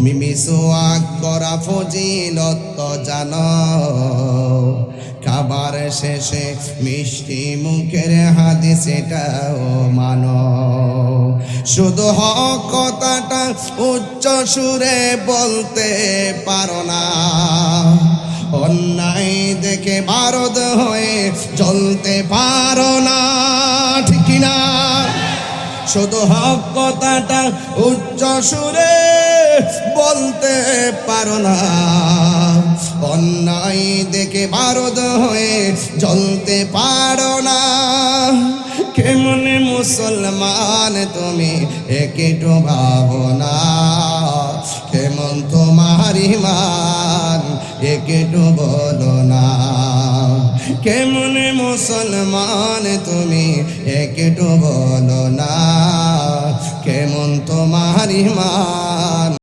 তুমি মিসওয়াক করা ফজিলত তো জানো, খাবার শেষে মিষ্টি মুখের হাদিস এটাও মানো। শুধু হক কথাটা উচ্চ সুরে বলতে পারো না, অন্যায় দেখে বারদ হয়ে জ্বলতে পারো না, ঠিক না? শুধু হক কথাটা উচ্চ সুরে বলতে পারো না, অন্যায় দেখে বারদ হয়ে জ্বলতে পারো না। কেমনে মুসলমান তুমি একটু ভাবো না, কেমন তোমার ঈমান একটু বলো না। কেমন মুসলমান তুমি একটু বলো না, কেমন তোমার ঈমান